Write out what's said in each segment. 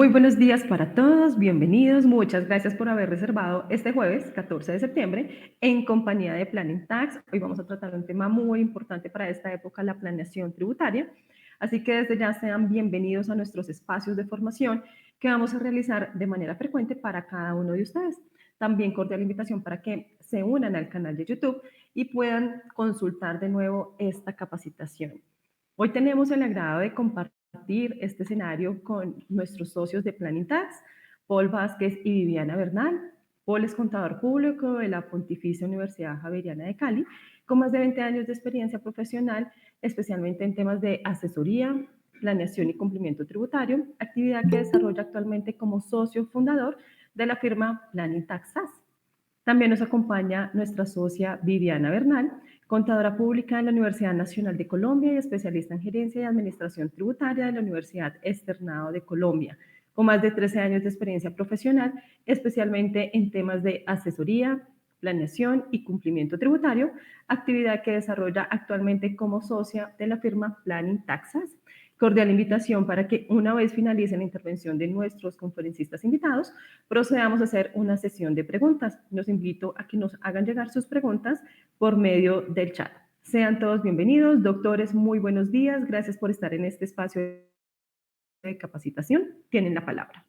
Muy buenos días para todos, bienvenidos, muchas gracias por haber reservado este jueves 14 de septiembre en compañía de Planning Tax. Hoy vamos a tratar un tema muy importante para esta época, la planeación tributaria. Así que desde ya sean bienvenidos a nuestros espacios de formación que vamos a realizar de manera frecuente para cada uno de ustedes. También cordial invitación para que se unan al canal de YouTube y puedan consultar de nuevo esta capacitación. Hoy tenemos el agrado de compartir este escenario con nuestros socios de Planning Tax, Paul Vázquez y Viviana Bernal. Paul es contador público de la Pontificia Universidad Javeriana de Cali, con más de 20 años de experiencia profesional, especialmente en temas de asesoría, planeación y cumplimiento tributario, actividad que desarrolla actualmente como socio fundador de la firma Planning Tax SAS. También nos acompaña nuestra socia Viviana Bernal, contadora pública de la Universidad Nacional de Colombia y especialista en gerencia y administración tributaria de la Universidad Externado de Colombia, con más de 13 años de experiencia profesional, especialmente en temas de asesoría, planeación y cumplimiento tributario, actividad que desarrolla actualmente como socia de la firma Planning Tax SAS. Cordial invitación para que una vez finalice la intervención de nuestros conferencistas invitados, procedamos a hacer una sesión de preguntas. Los invito a que nos hagan llegar sus preguntas por medio del chat. Sean todos bienvenidos. Doctores, muy buenos días. Gracias por estar en este espacio de capacitación. Tienen la palabra.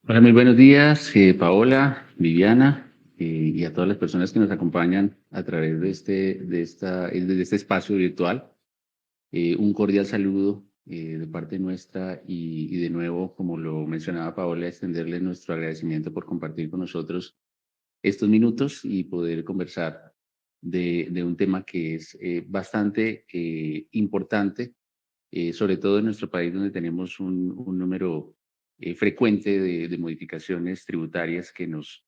Hola, muy buenos días, Paola, Viviana, y a todas las personas que nos acompañan a través de este espacio virtual. Un cordial saludo de parte nuestra y de nuevo, como lo mencionaba Paola, extenderle nuestro agradecimiento por compartir con nosotros estos minutos y poder conversar de un tema que es bastante importante, sobre todo en nuestro país, donde tenemos un número frecuente de modificaciones tributarias que nos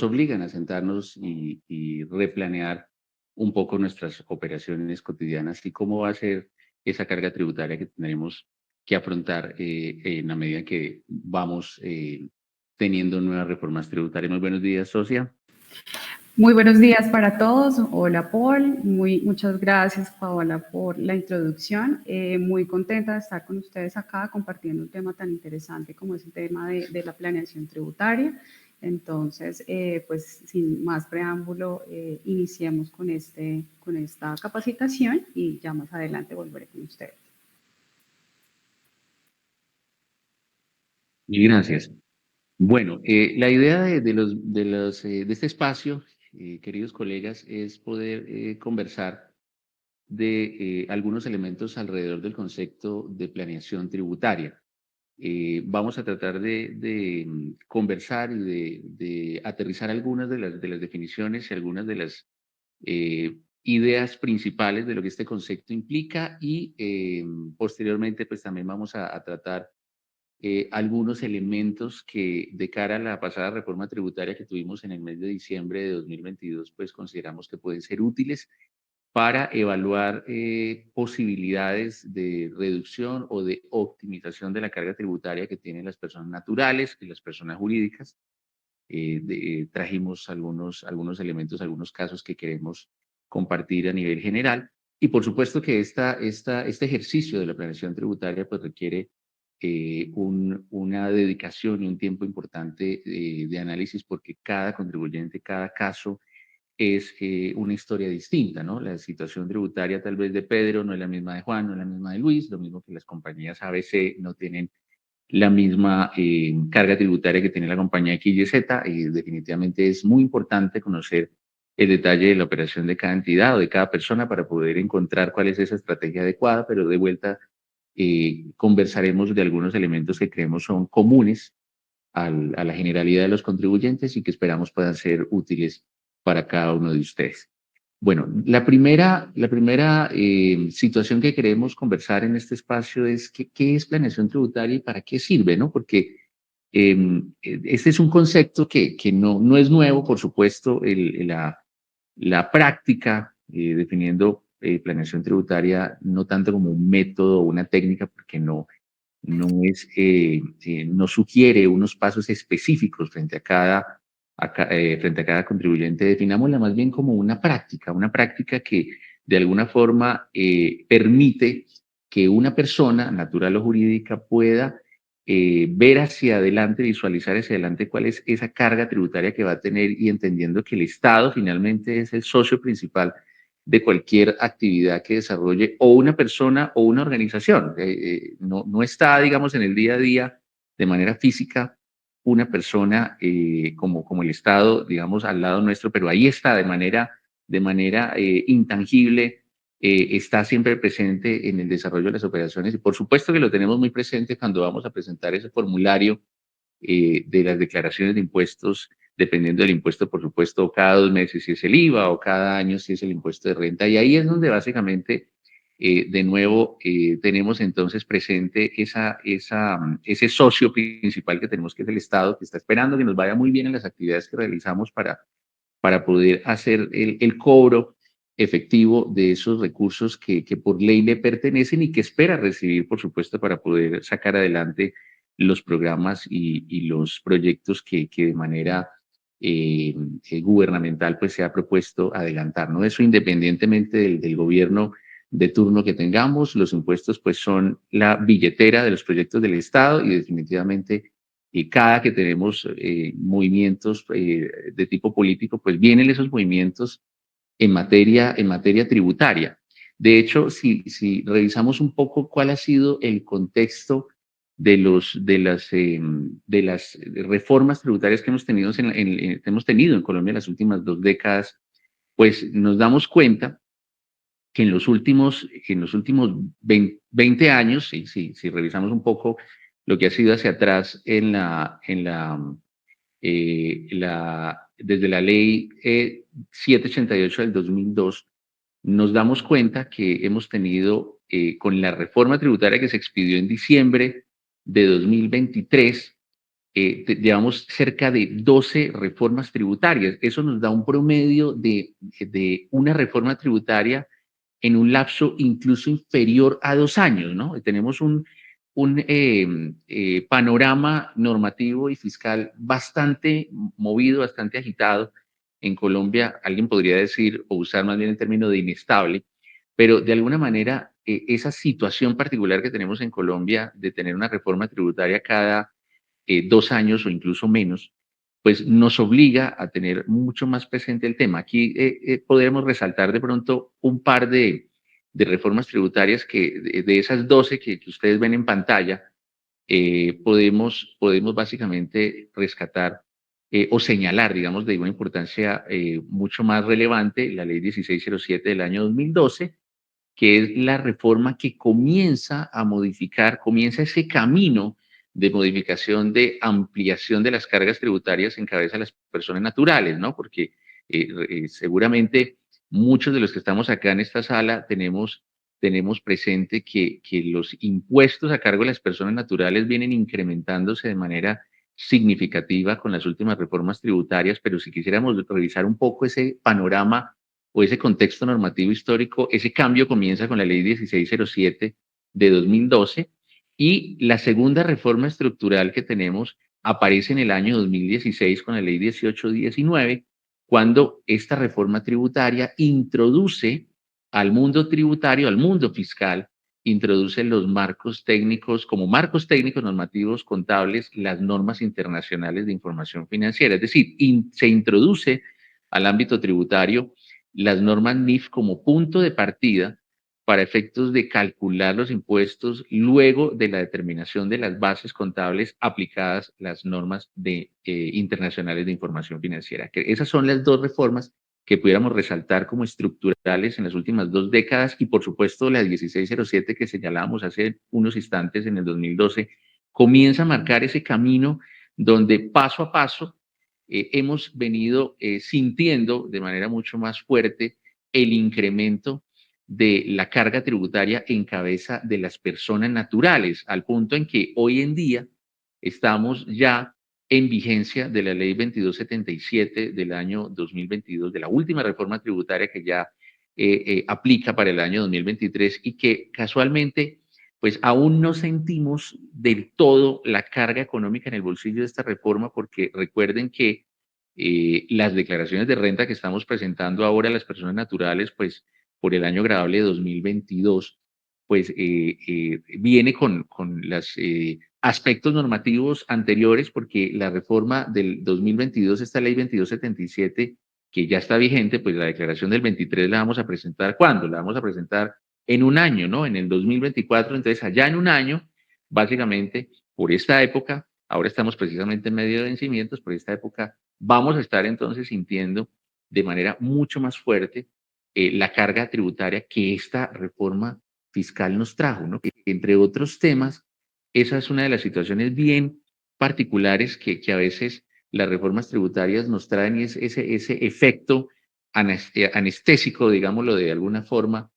obligan a sentarnos y replanear un poco nuestras operaciones cotidianas y cómo va a ser esa carga tributaria que tendremos que afrontar en la medida que vamos teniendo nuevas reformas tributarias. Muy buenos días, socia. Muy buenos días para todos. Hola, Paul. Muchas gracias, Paola, por la introducción. Muy contenta de estar con ustedes acá compartiendo un tema tan interesante como es el tema de la planeación tributaria. Entonces, pues sin más preámbulo, iniciemos con esta capacitación y ya más adelante volveré con ustedes. Y gracias. Bueno, la idea de este espacio, queridos colegas, es poder conversar de algunos elementos alrededor del concepto de planeación tributaria. Vamos a tratar de conversar y de aterrizar algunas de las definiciones y algunas de las ideas principales de lo que este concepto implica y posteriormente pues también vamos a tratar algunos elementos que de cara a la pasada reforma tributaria que tuvimos en el mes de diciembre de 2022, pues consideramos que pueden ser útiles para evaluar posibilidades de reducción o de optimización de la carga tributaria que tienen las personas naturales y las personas jurídicas. Trajimos algunos elementos, algunos casos que queremos compartir a nivel general. Y por supuesto que este ejercicio de la planeación tributaria pues requiere una dedicación y un tiempo importante de análisis porque cada contribuyente, cada caso es una historia distinta, ¿no? La situación tributaria tal vez de Pedro no es la misma de Juan, no es la misma de Luis, lo mismo que las compañías ABC no tienen la misma carga tributaria que tiene la compañía XYZ y definitivamente es muy importante conocer el detalle de la operación de cada entidad o de cada persona para poder encontrar cuál es esa estrategia adecuada, pero de vuelta conversaremos de algunos elementos que creemos son comunes a la generalidad de los contribuyentes y que esperamos puedan ser útiles para cada uno de ustedes. Bueno, la primera situación que queremos conversar en este espacio es qué es planeación tributaria y para qué sirve, ¿no? Porque este es un concepto que no es nuevo, por supuesto, la práctica definiendo planeación tributaria no tanto como un método o una técnica, porque no sugiere unos pasos específicos frente a cada contribuyente. Definámosla más bien como una práctica que de alguna forma permite que una persona, natural o jurídica, pueda ver hacia adelante, visualizar hacia adelante cuál es esa carga tributaria que va a tener y entendiendo que el Estado finalmente es el socio principal de cualquier actividad que desarrolle o una persona o una organización. No está, digamos, en el día a día de manera física una persona como el Estado, digamos, al lado nuestro, pero ahí está de manera intangible, está siempre presente en el desarrollo de las operaciones y por supuesto que lo tenemos muy presente cuando vamos a presentar ese formulario de las declaraciones de impuestos, dependiendo del impuesto, por supuesto, cada 2 meses si es el IVA o cada año si es el impuesto de renta. Y ahí es donde básicamente, de nuevo, tenemos entonces presente ese socio principal que tenemos, que es el Estado, que está esperando que nos vaya muy bien en las actividades que realizamos para poder hacer el cobro efectivo de esos recursos que por ley le pertenecen y que espera recibir, por supuesto, para poder sacar adelante los programas y los proyectos que de manera gubernamental pues se ha propuesto adelantar, ¿no? Eso independientemente del gobierno de turno que tengamos, los impuestos pues son la billetera de los proyectos del Estado y definitivamente cada que tenemos movimientos de tipo político, pues vienen esos movimientos en materia tributaria. De hecho, si revisamos un poco cuál ha sido el contexto de las reformas tributarias que hemos tenido en Colombia en las últimas 2 décadas, pues nos damos cuenta que en los últimos 20 años, si revisamos un poco lo que ha sido hacia atrás desde la ley 788 del 2002, nos damos cuenta que hemos tenido, con la reforma tributaria que se expidió en diciembre de 2023, llevamos cerca de 12 reformas tributarias. Eso nos da un promedio de una reforma tributaria en un lapso incluso inferior a 2 años, ¿no? Tenemos un panorama normativo y fiscal bastante movido, bastante agitado en Colombia. Alguien podría decir, o usar más bien el término de inestable, pero de alguna manera esa situación particular que tenemos en Colombia de tener una reforma tributaria cada 2 años o incluso menos, pues nos obliga a tener mucho más presente el tema. Aquí podemos resaltar de pronto un par de reformas tributarias que de esas 12 que ustedes ven en pantalla, podemos básicamente rescatar o señalar, digamos, de una importancia mucho más relevante, la ley 1607 del año 2012, que es la reforma que comienza a modificar, comienza ese camino de modificación, de ampliación de las cargas tributarias en cabeza de las personas naturales, ¿no? Porque seguramente muchos de los que estamos acá en esta sala tenemos presente que los impuestos a cargo de las personas naturales vienen incrementándose de manera significativa con las últimas reformas tributarias, pero si quisiéramos revisar un poco ese panorama o ese contexto normativo histórico, ese cambio comienza con la ley 1607 de 2012 y la segunda reforma estructural que tenemos aparece en el año 2016 con la ley 1819, cuando esta reforma tributaria introduce al mundo tributario, al mundo fiscal, introduce los marcos técnicos, como marcos técnicos normativos contables, las normas internacionales de información financiera. Es decir, se introduce al ámbito tributario las normas NIF como punto de partida para efectos de calcular los impuestos luego de la determinación de las bases contables aplicadas las normas internacionales de información financiera. Que esas son las 2 reformas que pudiéramos resaltar como estructurales en las últimas 2 décadas y por supuesto la 1607 que señalábamos hace unos instantes en el 2012 comienza a marcar ese camino donde paso a paso hemos venido sintiendo de manera mucho más fuerte el incremento de la carga tributaria en cabeza de las personas naturales, al punto en que hoy en día estamos ya en vigencia de la ley 2277 del año 2022, de la última reforma tributaria que ya aplica para el año 2023 y que casualmente pues aún no sentimos del todo la carga económica en el bolsillo de esta reforma, porque recuerden que las declaraciones de renta que estamos presentando ahora a las personas naturales, pues por el año grabable de 2022, pues viene con los aspectos normativos anteriores, porque la reforma del 2022, esta ley 2277, que ya está vigente, pues la declaración del 23 la vamos a presentar, ¿cuándo? La vamos a presentar en un año, ¿no? En el 2024, entonces allá en un año, básicamente, por esta época, ahora estamos precisamente en medio de vencimientos, por esta época vamos a estar entonces sintiendo de manera mucho más fuerte la carga tributaria que esta reforma fiscal nos trajo, ¿no? Que entre otros temas, esa es una de las situaciones bien particulares que a veces las reformas tributarias nos traen, y es ese efecto anestésico, digámoslo de alguna forma,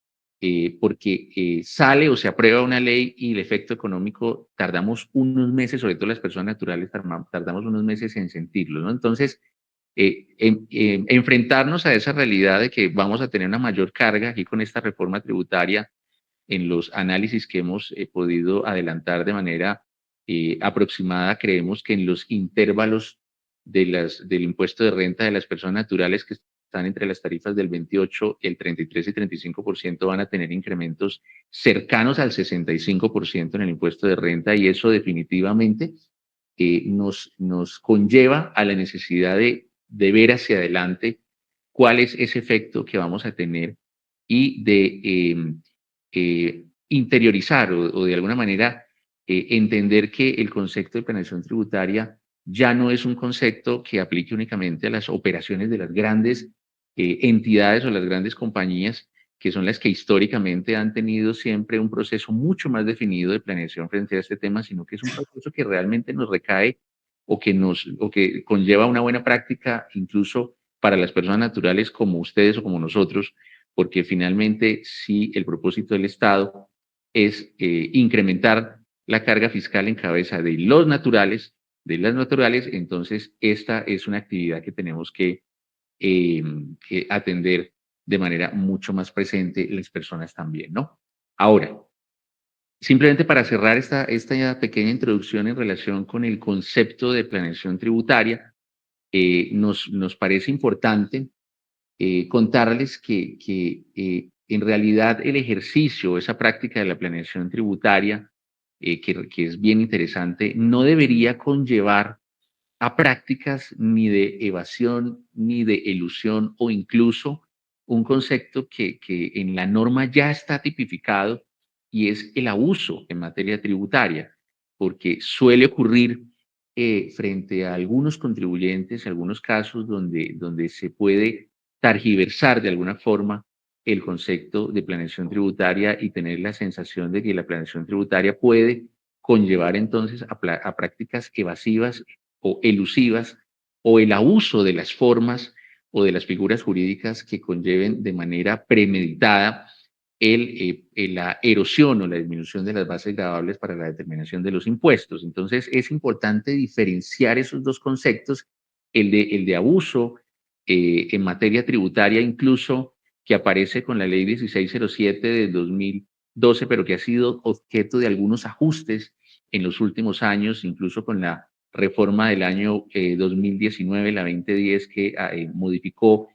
porque sale o se aprueba una ley y el efecto económico tardamos unos meses, sobre todo las personas naturales tardamos unos meses en sentirlo, ¿no? Entonces, enfrentarnos a esa realidad de que vamos a tener una mayor carga aquí con esta reforma tributaria en los análisis que hemos podido adelantar de manera aproximada, creemos que en los intervalos del impuesto de renta de las personas naturales, que están entre las tarifas del 28, el 33 y 35%, van a tener incrementos cercanos al 65% en el impuesto de renta, y eso definitivamente nos conlleva a la necesidad de ver hacia adelante cuál es ese efecto que vamos a tener y de interiorizar o de alguna manera entender que el concepto de planeación tributaria ya no es un concepto que aplique únicamente a las operaciones de las grandes entidades o las grandes compañías, que son las que históricamente han tenido siempre un proceso mucho más definido de planeación frente a este tema, sino que es un proceso que realmente nos recae o que conlleva una buena práctica incluso para las personas naturales como ustedes o como nosotros, porque finalmente si el propósito del Estado es incrementar la carga fiscal en cabeza de los naturales, de las naturales, entonces esta es una actividad que tenemos que atender de manera mucho más presente las personas también, ¿no? Ahora, simplemente para cerrar esta pequeña introducción en relación con el concepto de planeación tributaria, nos parece importante contarles que en realidad el ejercicio, esa práctica de la planeación tributaria, que es bien interesante, no debería conllevar a prácticas ni de evasión, ni de elusión, o incluso un concepto que en la norma ya está tipificado, y es el abuso en materia tributaria, porque suele ocurrir frente a algunos contribuyentes, algunos casos donde se puede targiversar de alguna forma el concepto de planeación tributaria y tener la sensación de que la planeación tributaria puede conllevar entonces a prácticas evasivas o elusivas, o el abuso de las formas o de las figuras jurídicas que conlleven de manera premeditada la erosión o la disminución de las bases gravables para la determinación de los impuestos. Entonces, es importante diferenciar esos dos conceptos, el de abuso en materia tributaria, incluso que aparece con la ley 1607 de 2012, pero que ha sido objeto de algunos ajustes en los últimos años, incluso con la reforma del año 2019, la 2010, que modificó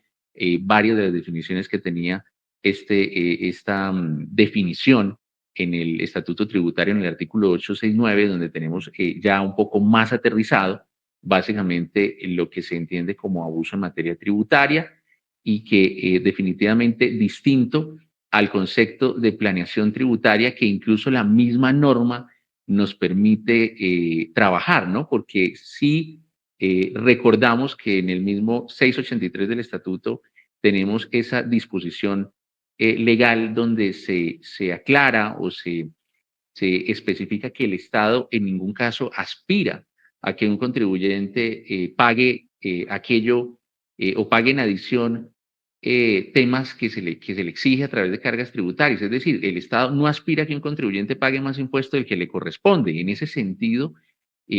varias de las definiciones que tenía esta definición en el Estatuto Tributario, en el artículo 869, donde tenemos ya un poco más aterrizado básicamente lo que se entiende como abuso en materia tributaria, y que definitivamente distinto al concepto de planeación tributaria que incluso la misma norma nos permite trabajar, ¿no? Porque sí recordamos que en el mismo 683 del Estatuto tenemos esa disposición legal donde se aclara o se especifica que el Estado en ningún caso aspira a que un contribuyente pague aquello o pague en adición temas que se le exige a través de cargas tributarias. Es decir, el Estado no aspira a que un contribuyente pague más impuesto del que le corresponde. En ese sentido,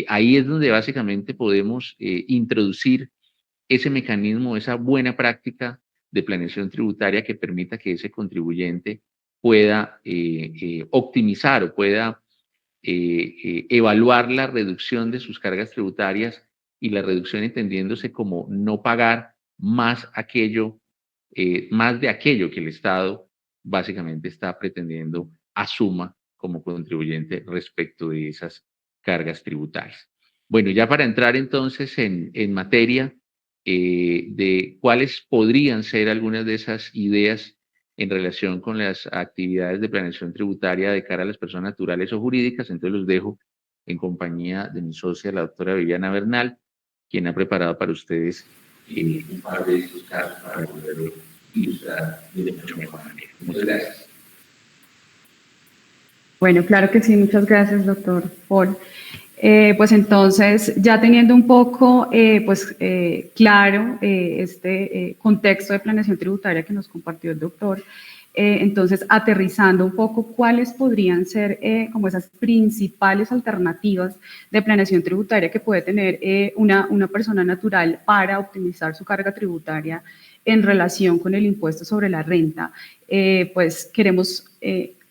ahí es donde básicamente podemos introducir ese mecanismo, esa buena práctica de planeación tributaria que permita que ese contribuyente pueda optimizar o pueda evaluar la reducción de sus cargas tributarias, y la reducción entendiéndose como no pagar más más de aquello que el Estado básicamente está pretendiendo asuma como contribuyente respecto de esas cargas tributarias. Bueno, ya para entrar entonces en materia de cuáles podrían ser algunas de esas ideas en relación con las actividades de planeación tributaria de cara a las personas naturales o jurídicas, entonces los dejo en compañía de mi socia, la doctora Viviana Bernal, quien ha preparado para ustedes un par de estos casos para poder ilustrar de mucho mejor manera. Muchas gracias. Bueno, claro que sí, muchas gracias, doctor Paul. Pues entonces, ya teniendo un poco claro este contexto de planeación tributaria que nos compartió el doctor, entonces aterrizando un poco cuáles podrían ser como esas principales alternativas de planeación tributaria que puede tener una persona natural para optimizar su carga tributaria en relación con el impuesto sobre la renta, pues queremos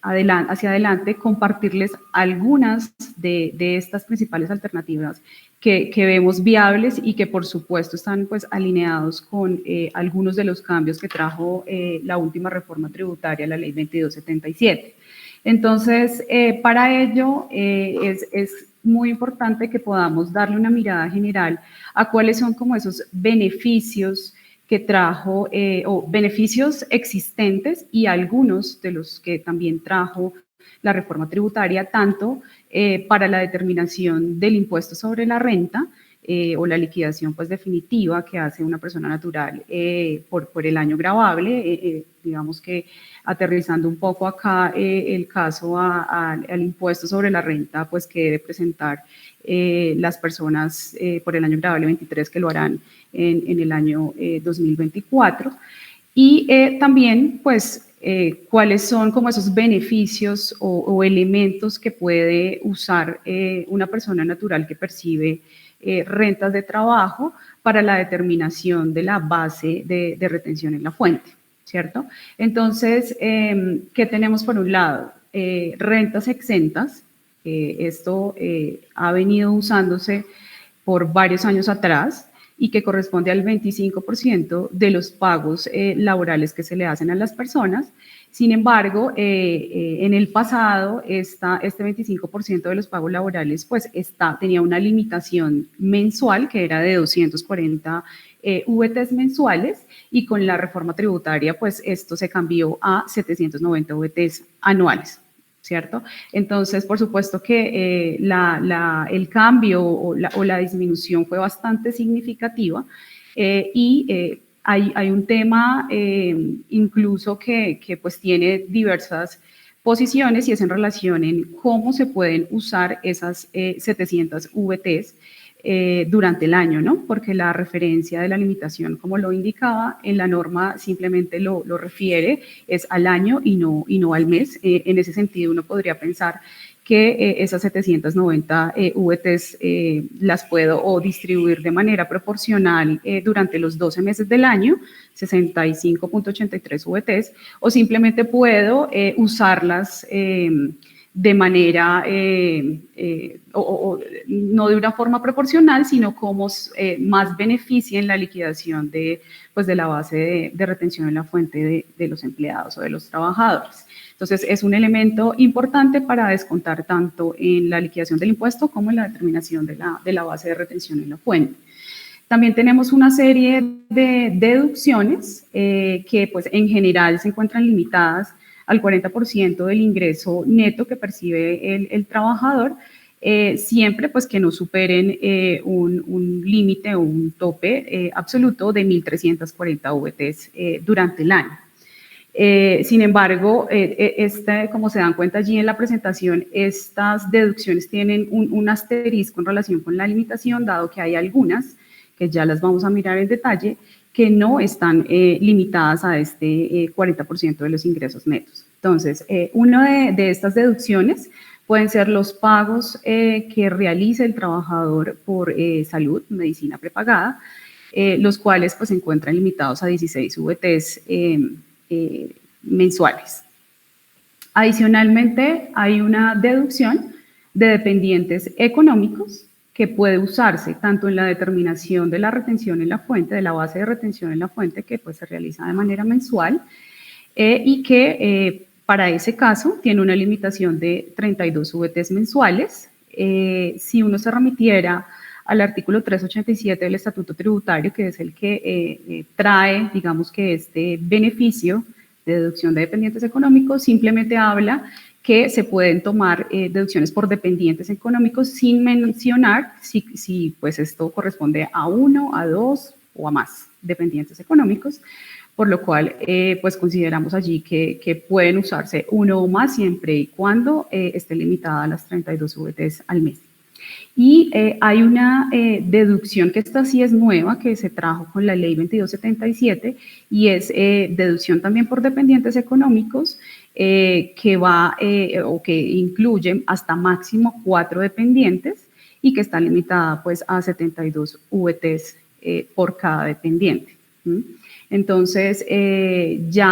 hacia adelante compartirles algunas de estas principales alternativas que vemos viables y que por supuesto están pues alineados con algunos de los cambios que trajo la última reforma tributaria, la ley 2277. Entonces, para ello es muy importante que podamos darle una mirada general a cuáles son como esos beneficios que trajo, o beneficios existentes y algunos de los que también trajo la reforma tributaria, tanto para la determinación del impuesto sobre la renta o la liquidación pues definitiva que hace una persona natural por el año gravable, digamos que aterrizando un poco acá el caso al impuesto sobre la renta pues que debe presentar las personas por el año gravable 23 que lo harán en el año 2024 y también pues cuáles son como esos beneficios o elementos que puede usar una persona natural que percibe rentas de trabajo para la determinación de la base de retención en la fuente, ¿cierto? Entonces, ¿qué tenemos por un lado? Rentas exentas. Esto ha venido usándose por varios años atrás y que corresponde al 25% de los pagos laborales que se le hacen a las personas. Sin embargo, en el pasado, este 25% de los pagos laborales pues tenía una limitación mensual que era de 240 VTs mensuales y con la reforma tributaria pues esto se cambió a 790 VTs anuales. ¿Cierto? Entonces, por supuesto que el cambio o la disminución fue bastante significativa y hay un tema incluso que pues tiene diversas posiciones y es en relación en cómo se pueden usar esas 700 VTs durante el año, ¿no? Porque la referencia de la limitación, como lo indicaba, en la norma simplemente lo refiere, es al año y no al mes. En ese sentido, uno podría pensar que esas 790 VTs las puedo o distribuir de manera proporcional durante los 12 meses del año, 65.83 VTs, o simplemente puedo usarlas de manera, no de una forma proporcional, sino como más beneficia en la liquidación de la base de retención en la fuente de los empleados o de los trabajadores. Entonces, es un elemento importante para descontar tanto en la liquidación del impuesto como en la determinación de la base de retención en la fuente. También tenemos una serie de deducciones que pues, en general se encuentran limitadas al 40% del ingreso neto que percibe el trabajador, siempre pues que no superen un límite o un tope absoluto de 1.340 VTs durante el año. Sin embargo, como se dan cuenta allí en la presentación, estas deducciones tienen un asterisco en relación con la limitación, dado que hay algunas, que ya las vamos a mirar en detalle, que no están limitadas a este 40% de los ingresos netos. Entonces, una de estas deducciones pueden ser los pagos que realice el trabajador por salud, medicina prepagada, los cuales pues, se encuentran limitados a 16 VTs mensuales. Adicionalmente, hay una deducción de dependientes económicos que puede usarse tanto en la determinación de la retención en la fuente, de la base de retención en la fuente, que pues se realiza de manera mensual, y que para ese caso tiene una limitación de 32 VTs mensuales. Si uno se remitiera al artículo 387 del Estatuto Tributario, que es el que trae, digamos que este beneficio de deducción de dependientes económicos, simplemente habla que se pueden tomar deducciones por dependientes económicos sin mencionar si pues esto corresponde a 1, a 2 o a más dependientes económicos, por lo cual pues consideramos allí que pueden usarse uno o más siempre y cuando esté limitada a las 32 VTs al mes. Y hay una deducción que esta sí es nueva, que se trajo con la ley 2277, y es deducción también por dependientes económicos, que va o que incluye hasta máximo 4 dependientes y que está limitada pues a 72 VTs por cada dependiente. Entonces, ya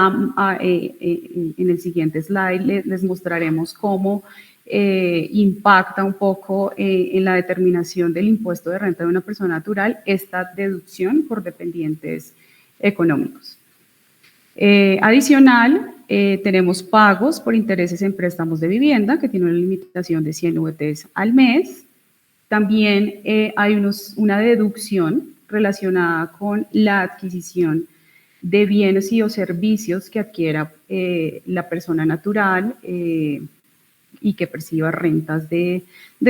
en el siguiente slide les mostraremos cómo impacta un poco en la determinación del impuesto de renta de una persona natural esta deducción por dependientes económicos. Adicional, tenemos pagos por intereses en préstamos de vivienda, que tiene una limitación de 100 VTs al mes. También hay una deducción relacionada con la adquisición de bienes y o servicios que adquiera la persona natural y que perciba rentas de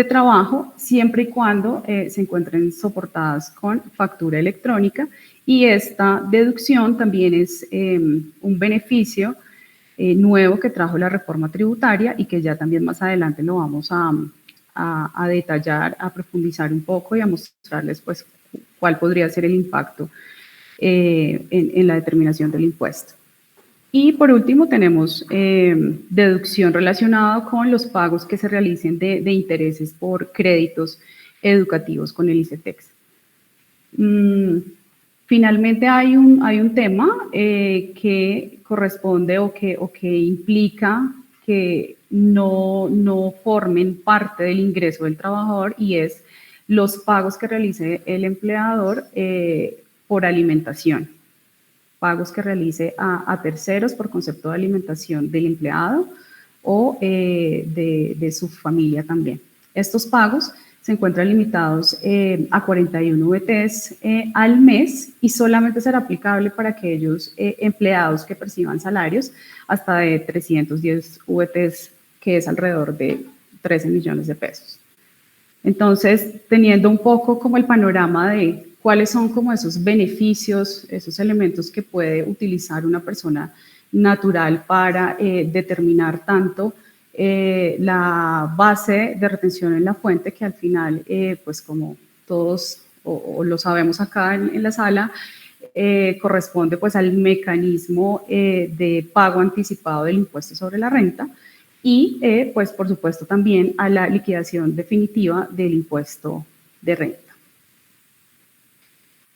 trabajo, siempre y cuando se encuentren soportadas con factura electrónica. Y esta deducción también es un beneficio nuevo que trajo la reforma tributaria y que ya también más adelante lo vamos a detallar, a profundizar un poco y a mostrarles pues cuál podría ser el impacto en la determinación del impuesto. Y por último tenemos deducción relacionada con los pagos que se realicen de intereses por créditos educativos con el ICETEX. Finalmente hay un tema que corresponde o que implica que no formen parte del ingreso del trabajador, y es los pagos que realice el empleador por alimentación. Pagos que realice a terceros por concepto de alimentación del empleado o de su familia también. Estos pagos se encuentran limitados a 41 VTs al mes y solamente será aplicable para aquellos empleados que perciban salarios hasta de 310 VTs, que es alrededor de 13 millones de pesos. Entonces, teniendo un poco como el panorama de cuáles son como esos beneficios, esos elementos que puede utilizar una persona natural para determinar tanto la base de retención en la fuente, que al final, pues como todos o lo sabemos acá en la sala, corresponde pues al mecanismo de pago anticipado del impuesto sobre la renta y pues por supuesto también a la liquidación definitiva del impuesto de renta.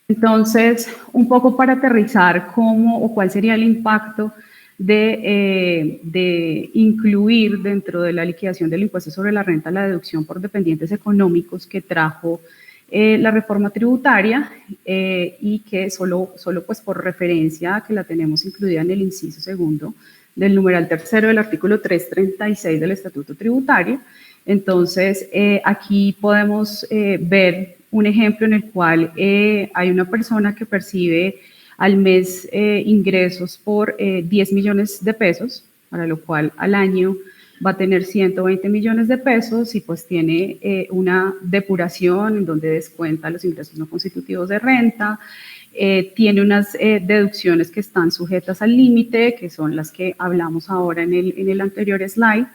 Entonces, un poco para aterrizar cómo o cuál sería el impacto de incluir dentro de la liquidación del impuesto sobre la renta la deducción por dependientes económicos que trajo la reforma tributaria y que solo pues por referencia que la tenemos incluida en el inciso segundo del numeral tercero del artículo 336 del Estatuto Tributario. Entonces, aquí podemos ver un ejemplo en el cual hay una persona que percibe al mes ingresos por 10 millones de pesos, para lo cual al año va a tener 120 millones de pesos y pues tiene una depuración en donde descuenta los ingresos no constitutivos de renta, tiene unas deducciones que están sujetas al límite, que son las que hablamos ahora en el anterior slide.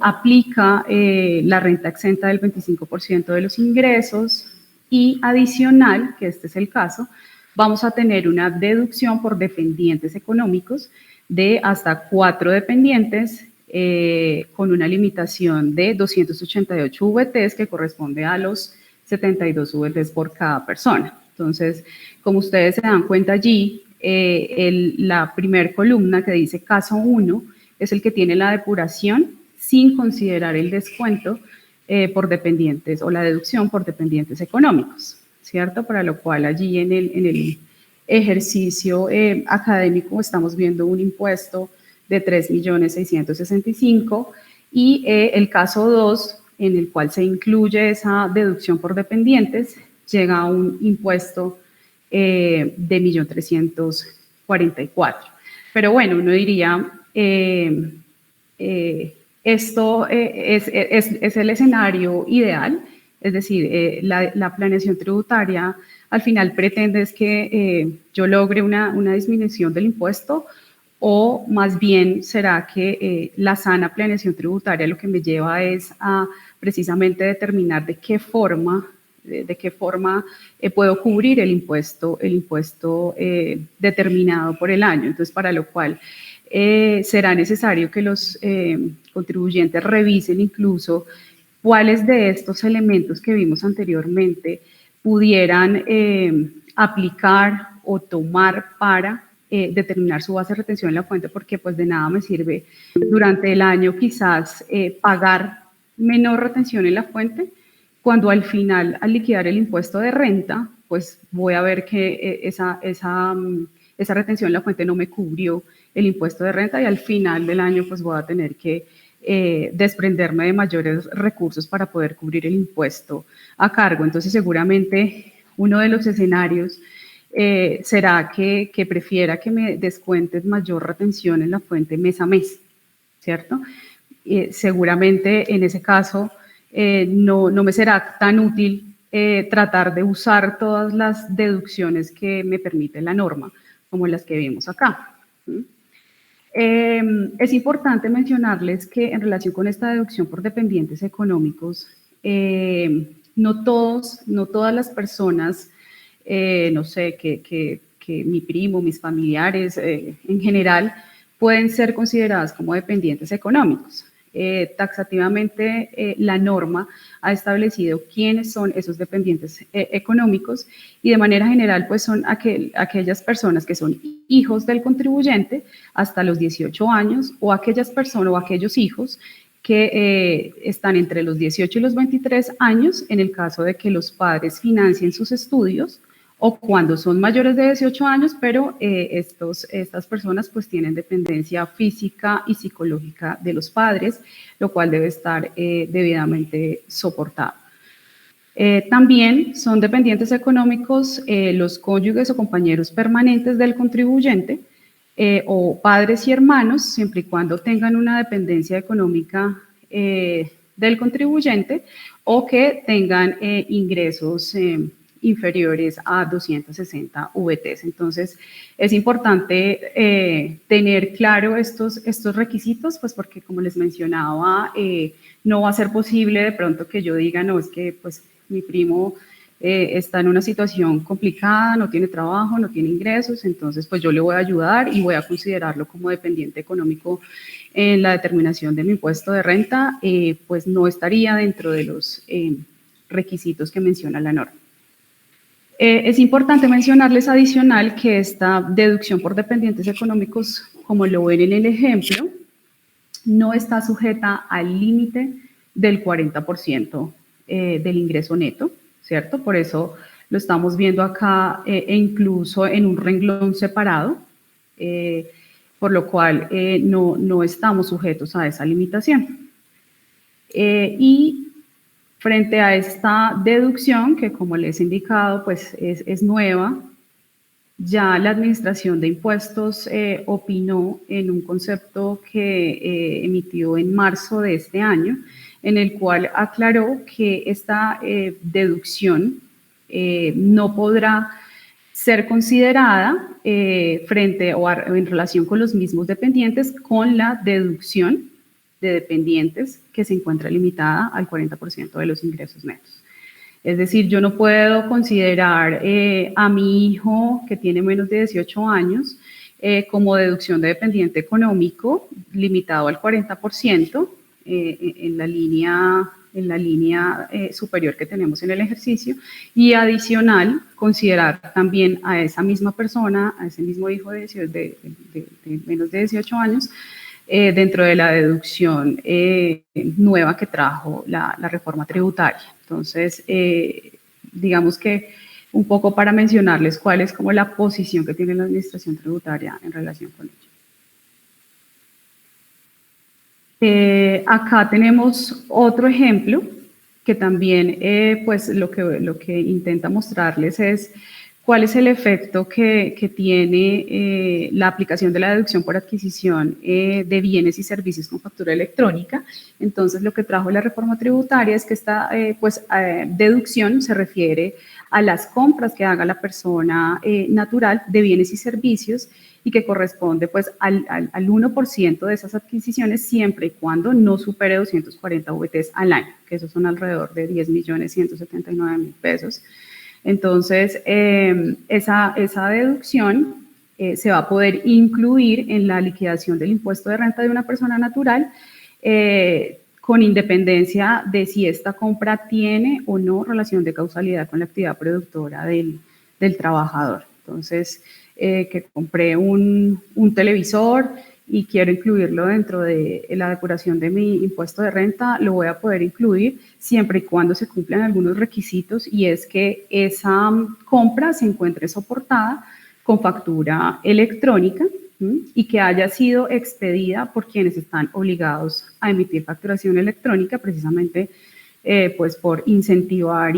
Aplica la renta exenta del 25% de los ingresos y adicional, que este es el caso, vamos a tener una deducción por dependientes económicos de hasta 4 dependientes con una limitación de 288 VTs que corresponde a los 72 VTs por cada persona. Entonces, como ustedes se dan cuenta allí, la primer columna que dice caso 1 es el que tiene la depuración sin considerar el descuento por dependientes o la deducción por dependientes económicos, ¿cierto? Para lo cual allí en el ejercicio académico estamos viendo un impuesto de 3.665.000 y el caso 2, en el cual se incluye esa deducción por dependientes, llega a un impuesto de 1.344.000. Pero bueno, uno diría, esto es el escenario ideal, es decir, la planeación tributaria al final pretende es que yo logre una disminución del impuesto, o más bien será que la sana planeación tributaria lo que me lleva es a precisamente determinar de qué forma puedo cubrir el impuesto determinado por el año. Entonces, para lo cual será necesario que los contribuyentes revisen incluso cuáles de estos elementos que vimos anteriormente pudieran aplicar o tomar para determinar su base de retención en la fuente, porque pues de nada me sirve durante el año quizás pagar menor retención en la fuente, cuando al final, al liquidar el impuesto de renta, pues voy a ver que esa retención en la fuente no me cubrió el impuesto de renta, y al final del año pues voy a tener que desprenderme de mayores recursos para poder cubrir el impuesto a cargo. Entonces, seguramente uno de los escenarios será que prefiera que me descuentes mayor retención en la fuente mes a mes, ¿cierto? Seguramente en ese caso no me será tan útil tratar de usar todas las deducciones que me permite la norma, como las que vimos acá. Es importante mencionarles que en relación con esta deducción por dependientes económicos, no todas las personas, no sé, que mi primo, mis familiares, en general, pueden ser consideradas como dependientes económicos. Taxativamente, la norma ha establecido quiénes son esos dependientes económicos, y de manera general pues son aquellas personas que son hijos del contribuyente hasta los 18 años, o aquellas personas o aquellos hijos que están entre los 18 y los 23 años en el caso de que los padres financien sus estudios, o cuando son mayores de 18 años, pero estas personas pues tienen dependencia física y psicológica de los padres, lo cual debe estar debidamente soportado. También son dependientes económicos los cónyuges o compañeros permanentes del contribuyente, o padres y hermanos, siempre y cuando tengan una dependencia económica del contribuyente, o que tengan ingresos inferiores a 260 VTs. Entonces, es importante tener claro estos requisitos, pues porque, como les mencionaba, no va a ser posible de pronto que yo diga, no, es que pues mi primo está en una situación complicada, no tiene trabajo, no tiene ingresos, entonces pues yo le voy a ayudar y voy a considerarlo como dependiente económico en la determinación de mi impuesto de renta, pues no estaría dentro de los requisitos que menciona la norma. Es importante mencionarles adicional que esta deducción por dependientes económicos, como lo ven en el ejemplo, no está sujeta al límite del 40% del ingreso neto, ¿cierto? Por eso lo estamos viendo acá e incluso en un renglón separado, por lo cual no estamos sujetos a esa limitación. Y frente a esta deducción, que como les he indicado, pues es nueva, ya la Administración de Impuestos opinó en un concepto que emitió en marzo de este año, en el cual aclaró que esta deducción no podrá ser considerada frente o en relación con los mismos dependientes con la deducción de dependientes que se encuentra limitada al 40% de los ingresos netos. Es decir, yo no puedo considerar a mi hijo que tiene menos de 18 años como deducción de dependiente económico limitado al 40% en la línea superior que tenemos en el ejercicio, y adicional considerar también a esa misma persona, a ese mismo hijo de menos de 18 años, dentro de la deducción nueva que trajo la reforma tributaria. Entonces, digamos que un poco para mencionarles cuál es como la posición que tiene la Administración Tributaria en relación con ello. Acá tenemos otro ejemplo que también pues lo que intenta mostrarles es cuál es el efecto que tiene la aplicación de la deducción por adquisición de bienes y servicios con factura electrónica. Entonces, lo que trajo la reforma tributaria es que esta deducción se refiere a las compras que haga la persona natural de bienes y servicios y que corresponde pues al 1% de esas adquisiciones siempre y cuando no supere 240 VTs al año, que esos son alrededor de 10.179.000 pesos. Entonces, esa deducción se va a poder incluir en la liquidación del impuesto de renta de una persona natural con independencia de si esta compra tiene o no relación de causalidad con la actividad productora del trabajador. Entonces, que compré un televisor y quiero incluirlo dentro de la depuración de mi impuesto de renta, lo voy a poder incluir siempre y cuando se cumplan algunos requisitos, y es que esa compra se encuentre soportada con factura electrónica y que haya sido expedida por quienes están obligados a emitir facturación electrónica, precisamente pues por incentivar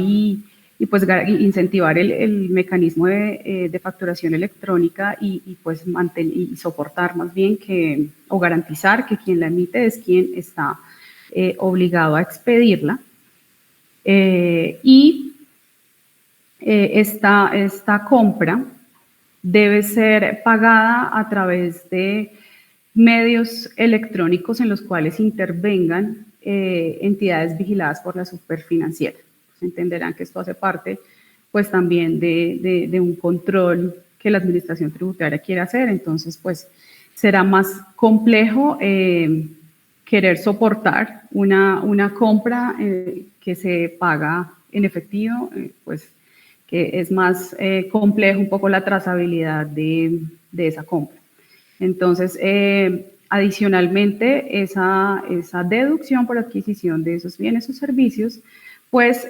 pues incentivar el mecanismo de facturación electrónica y pues y soportar más bien o garantizar que quien la emite es quien está obligado a expedirla. Esta compra debe ser pagada a través de medios electrónicos en los cuales intervengan entidades vigiladas por la Superfinanciera. Entenderán que esto hace parte pues también de un control que la administración tributaria quiere hacer. Entonces pues será más complejo querer soportar una compra que se paga en efectivo, pues que es más complejo un poco la trazabilidad de esa compra. Entonces, adicionalmente, esa deducción por adquisición de esos bienes o servicios, pues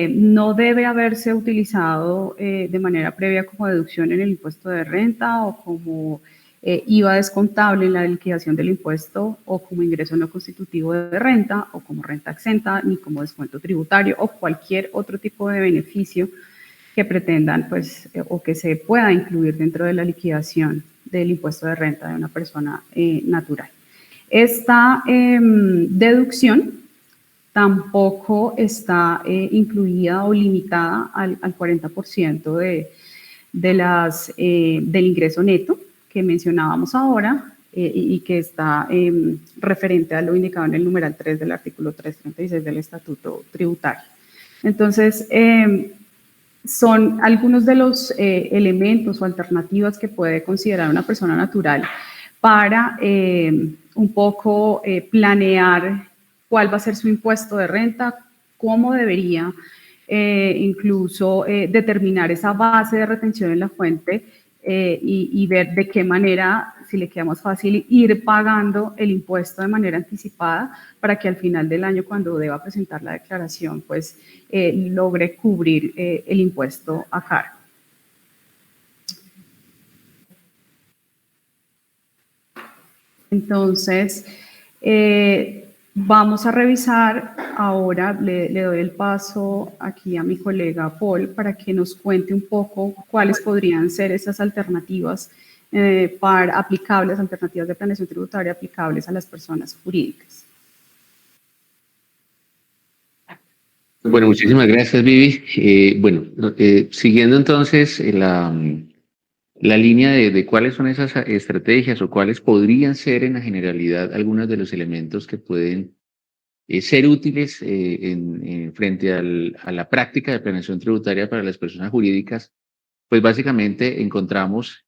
no debe haberse utilizado de manera previa como deducción en el impuesto de renta o como IVA descontable en la liquidación del impuesto o como ingreso no constitutivo de renta o como renta exenta ni como descuento tributario o cualquier otro tipo de beneficio que pretendan pues o que se pueda incluir dentro de la liquidación del impuesto de renta de una persona natural. Esta deducción tampoco está incluida o limitada al 40% del ingreso neto que mencionábamos ahora y que está referente a lo indicado en el numeral 3 del artículo 336 del Estatuto Tributario. Entonces, son algunos de los elementos o alternativas que puede considerar una persona natural para un poco planear cuál va a ser su impuesto de renta, cómo debería incluso determinar esa base de retención en la fuente y ver de qué manera, si le queda más fácil, ir pagando el impuesto de manera anticipada para que al final del año, cuando deba presentar la declaración, pues logre cubrir el impuesto a cargo. Entonces, vamos a revisar ahora, le doy el paso aquí a mi colega Paul para que nos cuente un poco cuáles podrían ser esas alternativas alternativas de planeación tributaria aplicables a las personas jurídicas. Bueno, muchísimas gracias, Vivi. Siguiendo entonces la línea de cuáles son esas estrategias o cuáles podrían ser en la generalidad algunos de los elementos que pueden ser útiles frente a la práctica de planeación tributaria para las personas jurídicas, pues básicamente encontramos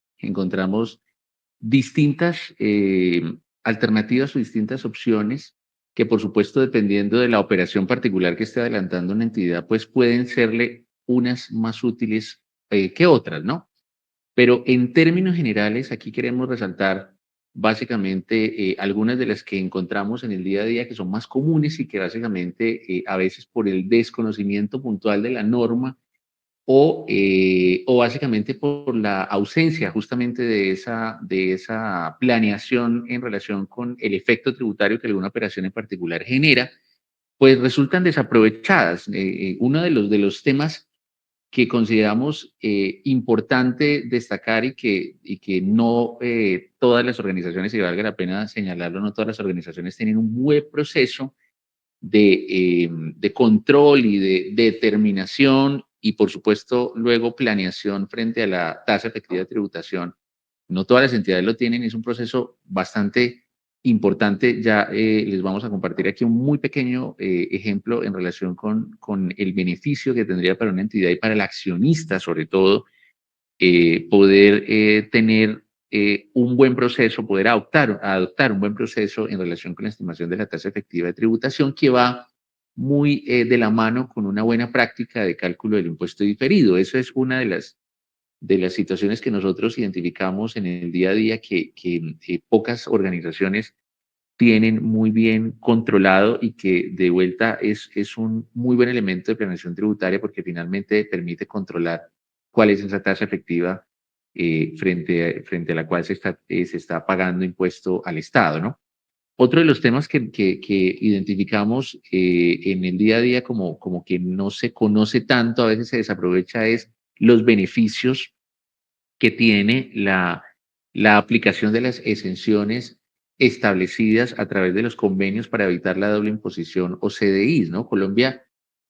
distintas alternativas o distintas opciones que, por supuesto, dependiendo de la operación particular que esté adelantando una entidad, pues pueden serle unas más útiles que otras, ¿no? Pero en términos generales, aquí queremos resaltar básicamente algunas de las que encontramos en el día a día que son más comunes y que básicamente a veces por el desconocimiento puntual de la norma o básicamente por la ausencia justamente de esa planeación en relación con el efecto tributario que alguna operación en particular genera, pues resultan desaprovechadas. Uno de los temas que consideramos importante destacar y que no todas las organizaciones, y valga la pena señalarlo, no todas las organizaciones tienen un buen proceso de control y de determinación y, por supuesto, luego planeación frente a la tasa efectiva de tributación. No todas las entidades lo tienen, es un proceso bastante importante. Ya les vamos a compartir aquí un muy pequeño ejemplo en relación con el beneficio que tendría para una entidad y para el accionista, sobre todo, poder tener un buen proceso, poder adoptar un buen proceso en relación con la estimación de la tasa efectiva de tributación, que va muy de la mano con una buena práctica de cálculo del impuesto diferido. Eso es una de las situaciones que nosotros identificamos en el día a día que pocas organizaciones tienen muy bien controlado y que de vuelta es un muy buen elemento de planeación tributaria porque finalmente permite controlar cuál es esa tasa efectiva frente a la cual se está pagando impuesto al Estado, ¿no? Otro de los temas que identificamos en el día a día como que no se conoce tanto, a veces se desaprovecha, es los beneficios que tiene la aplicación de las exenciones establecidas a través de los convenios para evitar la doble imposición o CDIs, ¿no? Colombia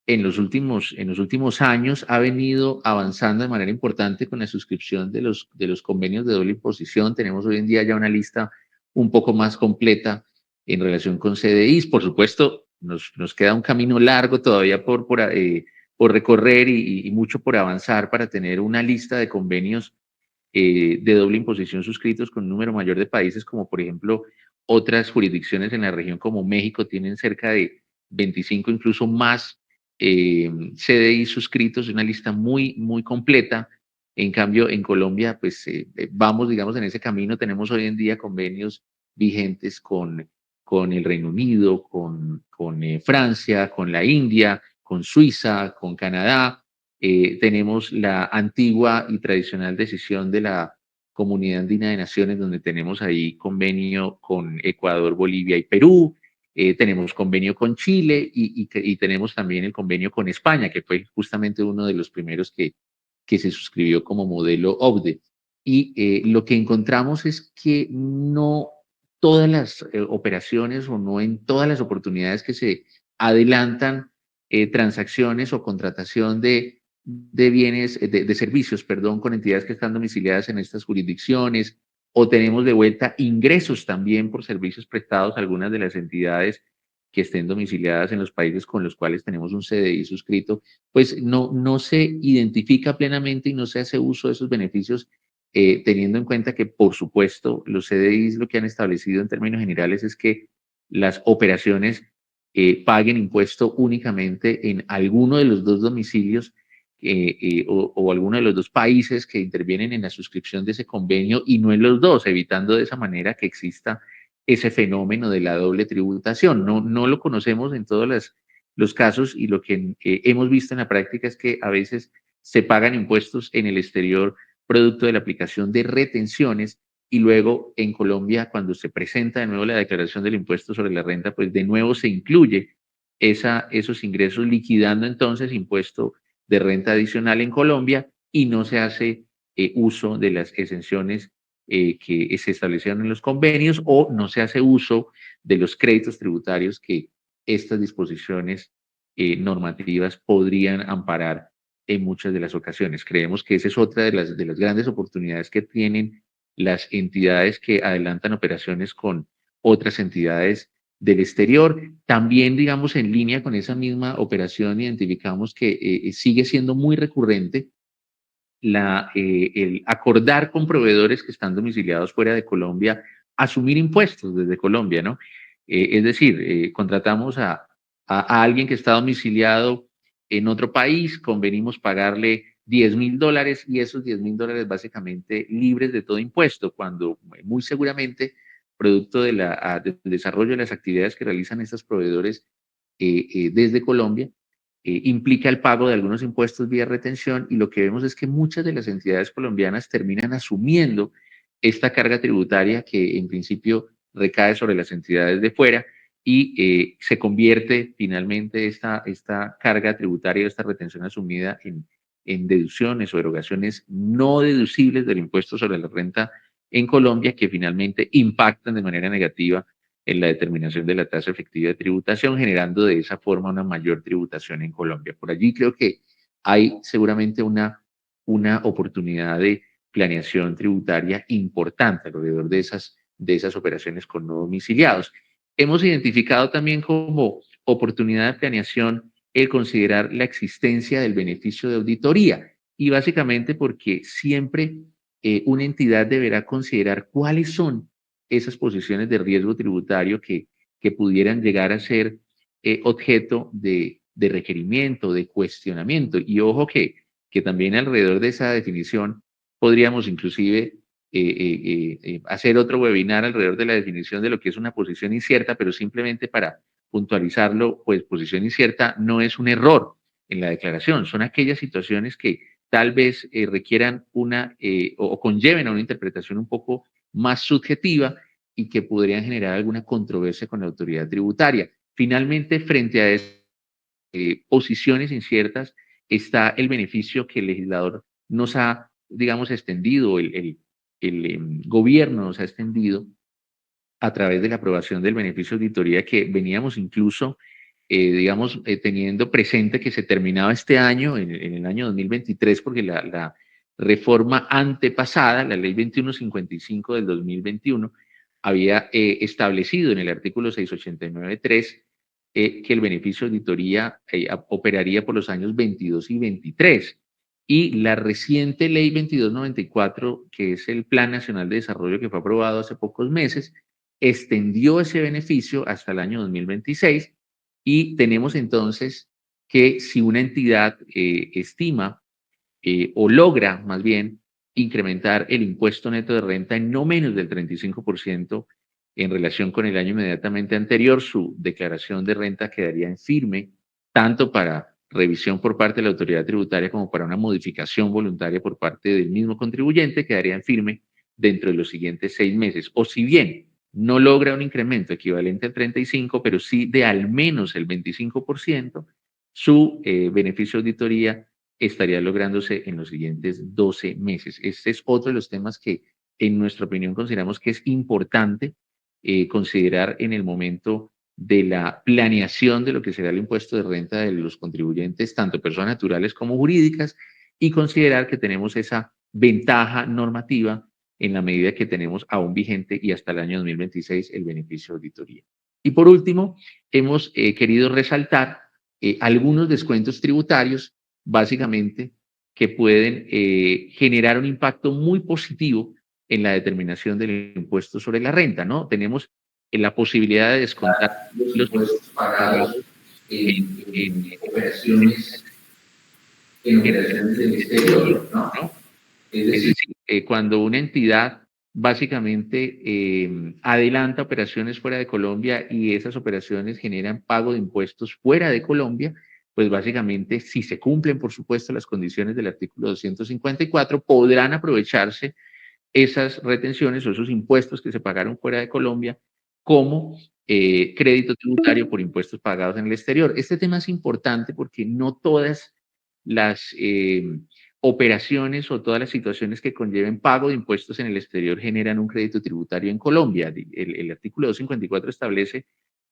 en los últimos años ha venido avanzando de manera importante con la suscripción de los convenios de doble imposición. Tenemos hoy en día ya una lista un poco más completa en relación con CDIs. Por supuesto, nos queda un camino largo todavía por recorrer y mucho por avanzar para tener una lista de convenios de doble imposición suscritos con un número mayor de países, como por ejemplo otras jurisdicciones en la región como México tienen cerca de 25, incluso más CDI suscritos, una lista muy, muy completa. En cambio, en Colombia, pues vamos, digamos, en ese camino. Tenemos hoy en día convenios vigentes con el Reino Unido, con Francia, con la India, con Suiza, con Canadá. Tenemos la antigua y tradicional decisión de la Comunidad Andina de Naciones, donde tenemos ahí convenio con Ecuador, Bolivia y Perú. Tenemos convenio con Chile y tenemos también el convenio con España, que fue justamente uno de los primeros que se suscribió como modelo OCDE. Y lo que encontramos es que no todas las operaciones o no en todas las oportunidades que se adelantan transacciones o contratación de bienes, de servicios, perdón, con entidades que están domiciliadas en estas jurisdicciones, o tenemos de vuelta ingresos también por servicios prestados a algunas de las entidades que estén domiciliadas en los países con los cuales tenemos un CDI suscrito, pues no se identifica plenamente y no se hace uso de esos beneficios, teniendo en cuenta que, por supuesto, los CDIs lo que han establecido en términos generales es que las operaciones paguen impuesto únicamente en alguno de los dos domicilios o alguno de los dos países que intervienen en la suscripción de ese convenio y no en los dos, evitando de esa manera que exista ese fenómeno de la doble tributación. No lo conocemos en todos los casos y lo que hemos visto en la práctica es que a veces se pagan impuestos en el exterior producto de la aplicación de retenciones y luego en Colombia cuando se presenta de nuevo la declaración del impuesto sobre la renta, pues de nuevo se incluye esos ingresos liquidando entonces impuesto de renta adicional en Colombia y no se hace uso de las exenciones que se establecieron en los convenios o no se hace uso de los créditos tributarios que estas disposiciones normativas podrían amparar en muchas de las ocasiones. Creemos que esa es otra de las grandes oportunidades que tienen las entidades que adelantan operaciones con otras entidades del exterior. También, digamos, en línea con esa misma operación, identificamos que sigue siendo muy recurrente el acordar con proveedores que están domiciliados fuera de Colombia, asumir impuestos desde Colombia, ¿no? Es decir, contratamos a alguien que está domiciliado en otro país, convenimos pagarle $10,000 y esos $10,000 básicamente libres de todo impuesto, cuando muy seguramente, producto del desarrollo de las actividades que realizan estos proveedores desde Colombia, implica el pago de algunos impuestos vía retención, y lo que vemos es que muchas de las entidades colombianas terminan asumiendo esta carga tributaria que en principio recae sobre las entidades de fuera, y se convierte finalmente esta carga tributaria, esta retención asumida en deducciones o erogaciones no deducibles del impuesto sobre la renta en Colombia, que finalmente impactan de manera negativa en la determinación de la tasa efectiva de tributación, generando de esa forma una mayor tributación en Colombia. Por allí creo que hay seguramente una oportunidad de planeación tributaria importante alrededor de esas operaciones con no domiciliados. Hemos identificado también como oportunidad de planeación el considerar la existencia del beneficio de auditoría, y básicamente porque siempre una entidad deberá considerar cuáles son esas posiciones de riesgo tributario que pudieran llegar a ser objeto de requerimiento, de cuestionamiento. Y ojo que también alrededor de esa definición podríamos inclusive hacer otro webinar alrededor de la definición de lo que es una posición incierta, pero simplemente para puntualizarlo, pues posición incierta no es un error en la declaración, son aquellas situaciones que tal vez requieran o conlleven a una interpretación un poco más subjetiva y que podrían generar alguna controversia con la autoridad tributaria. Finalmente, frente a esas posiciones inciertas, está el beneficio que el legislador nos ha, digamos, extendido, el gobierno nos ha extendido a través de la aprobación del beneficio de auditoría, que veníamos incluso, digamos, teniendo presente que se terminaba este año, en el año 2023, porque la reforma antepasada, la ley 2155 del 2021, había establecido en el artículo 689.3 que el beneficio de auditoría operaría por los años 22 y 23. Y la reciente ley 2294, que es el Plan Nacional de Desarrollo que fue aprobado hace pocos meses, extendió ese beneficio hasta el año 2026, y tenemos entonces que si una entidad estima o logra más bien incrementar el impuesto neto de renta en no menos del 35% en relación con el año inmediatamente anterior, su declaración de renta quedaría en firme, tanto para revisión por parte de la autoridad tributaria como para una modificación voluntaria por parte del mismo contribuyente, quedaría en firme dentro de los siguientes 6 meses. O si bien no logra un incremento equivalente al 35%, pero sí de al menos el 25%, su beneficio de auditoría estaría lográndose en los siguientes 12 meses. Este es otro de los temas que, en nuestra opinión, consideramos que es importante considerar en el momento de la planeación de lo que será el impuesto de renta de los contribuyentes, tanto personas naturales como jurídicas, y considerar que tenemos esa ventaja normativa en la medida que tenemos aún vigente y hasta el año 2026 el beneficio de auditoría. Y por último, hemos querido resaltar algunos descuentos tributarios, básicamente, que pueden generar un impacto muy positivo en la determinación del impuesto sobre la renta, ¿no? Tenemos la posibilidad de descontar los impuestos pagados en operaciones del exterior, ¿no? Es decir, cuando una entidad básicamente adelanta operaciones fuera de Colombia y esas operaciones generan pago de impuestos fuera de Colombia, pues básicamente, si se cumplen, por supuesto, las condiciones del artículo 254, podrán aprovecharse esas retenciones o esos impuestos que se pagaron fuera de Colombia como crédito tributario por impuestos pagados en el exterior. Este tema es importante porque no todas las operaciones o todas las situaciones que conlleven pago de impuestos en el exterior generan un crédito tributario en Colombia. El artículo 254 establece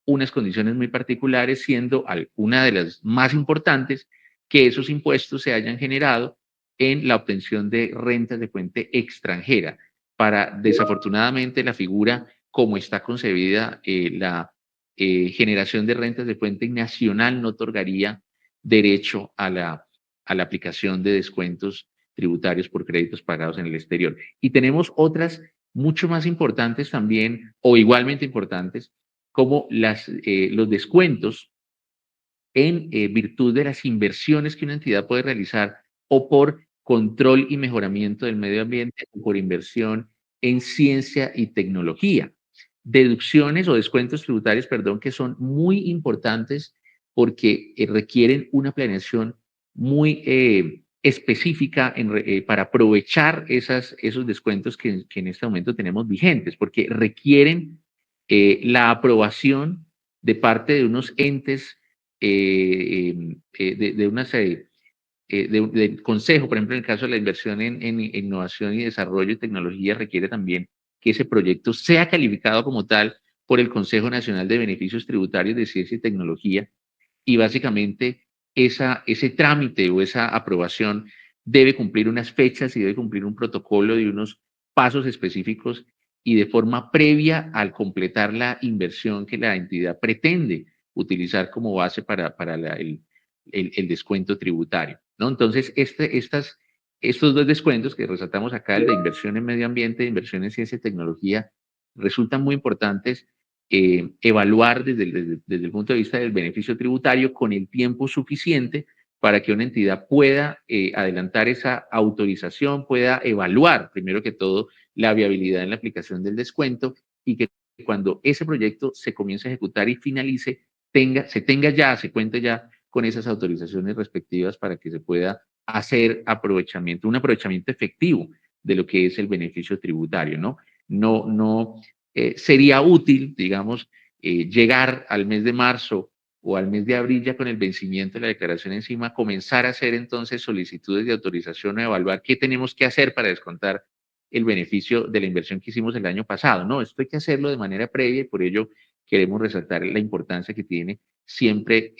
unas condiciones muy particulares, siendo una de las más importantes que esos impuestos se hayan generado en la obtención de rentas de fuente extranjera. Desafortunadamente, la figura como está concebida, la generación de rentas de fuente nacional no otorgaría derecho a la aplicación de descuentos tributarios por créditos pagados en el exterior. Y tenemos otras mucho más importantes también, o igualmente importantes, como los descuentos en virtud de las inversiones que una entidad puede realizar, o por control y mejoramiento del medio ambiente, o por inversión en ciencia y tecnología. Deducciones o descuentos tributarios, perdón, que son muy importantes porque requieren una planeación muy específica para aprovechar esos descuentos que en este momento tenemos vigentes, porque requieren la aprobación de parte de unos entes, de unas del consejo, por ejemplo, en el caso de la inversión en innovación y desarrollo y tecnología, requiere también que ese proyecto sea calificado como tal por el Consejo Nacional de Beneficios Tributarios de Ciencia y Tecnología, y básicamente ese trámite o esa aprobación debe cumplir unas fechas y debe cumplir un protocolo y unos pasos específicos, y de forma previa al completar la inversión que la entidad pretende utilizar como base para el descuento tributario, ¿no? Entonces, estos dos descuentos que resaltamos acá, el de inversión en medio ambiente, de inversión en ciencia y tecnología, resultan muy importantes evaluar desde el punto de vista del beneficio tributario con el tiempo suficiente para que una entidad pueda adelantar esa autorización, pueda evaluar, primero que todo, la viabilidad en la aplicación del descuento, y que cuando ese proyecto se comience a ejecutar y finalice, se cuente ya con esas autorizaciones respectivas para que se pueda hacer un aprovechamiento efectivo de lo que es el beneficio tributario, ¿no? No sería útil, digamos, llegar al mes de marzo o al mes de abril ya con el vencimiento de la declaración encima, comenzar a hacer entonces solicitudes de autorización o evaluar qué tenemos que hacer para descontar el beneficio de la inversión que hicimos el año pasado. No, esto hay que hacerlo de manera previa, y por ello queremos resaltar la importancia que tiene siempre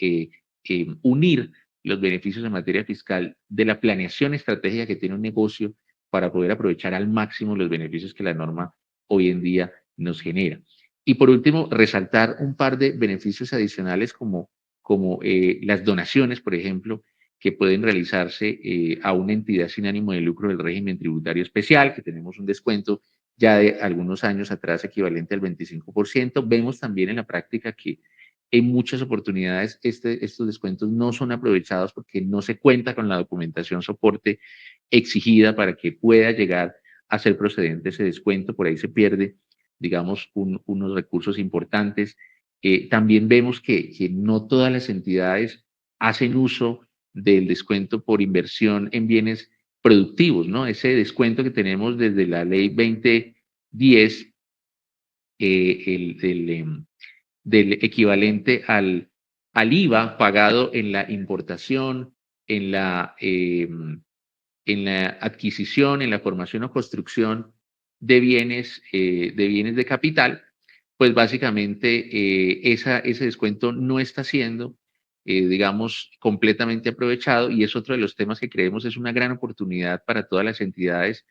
unir los beneficios en materia fiscal de la planeación estratégica que tiene un negocio para poder aprovechar al máximo los beneficios que la norma hoy en día nos genera. Y por último, resaltar un par de beneficios adicionales como las donaciones, por ejemplo, que pueden realizarse a una entidad sin ánimo de lucro del régimen tributario especial, que tenemos un descuento ya de algunos años atrás equivalente al 25%. Vemos también en la práctica que en muchas oportunidades estos descuentos no son aprovechados porque no se cuenta con la documentación soporte exigida para que pueda llegar a ser procedente ese descuento. Por ahí se pierde, digamos, unos recursos importantes. También vemos que no todas las entidades hacen uso del descuento por inversión en bienes productivos, ¿no? Ese descuento que tenemos desde la ley 2010, del equivalente al IVA pagado en la importación, en la adquisición, en la formación o construcción de bienes de capital, pues básicamente ese descuento no está siendo, digamos, completamente aprovechado, y es otro de los temas que creemos es una gran oportunidad para todas las entidades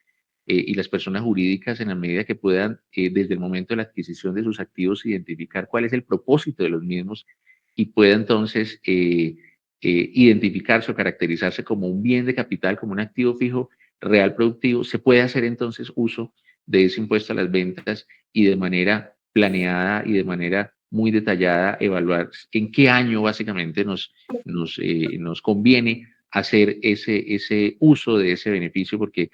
y las personas jurídicas, en la medida que puedan, desde el momento de la adquisición de sus activos, identificar cuál es el propósito de los mismos, y pueda entonces identificarse o caracterizarse como un bien de capital, como un activo fijo real productivo. Se puede hacer entonces uso de ese impuesto a las ventas, y de manera planeada y de manera muy detallada evaluar en qué año básicamente nos conviene hacer ese uso de ese beneficio, porque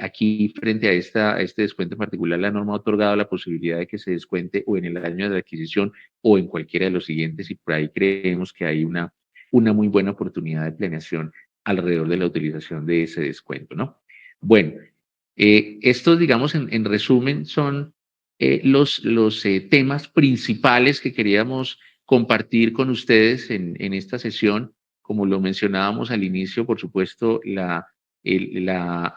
aquí, frente a este descuento en particular, la norma ha otorgado la posibilidad de que se descuente o en el año de la adquisición o en cualquiera de los siguientes, y por ahí creemos que hay una muy buena oportunidad de planeación alrededor de la utilización de ese descuento, ¿no? Bueno, estos, digamos, en resumen, son los temas principales que queríamos compartir con ustedes en esta sesión. Como lo mencionábamos al inicio, por supuesto, la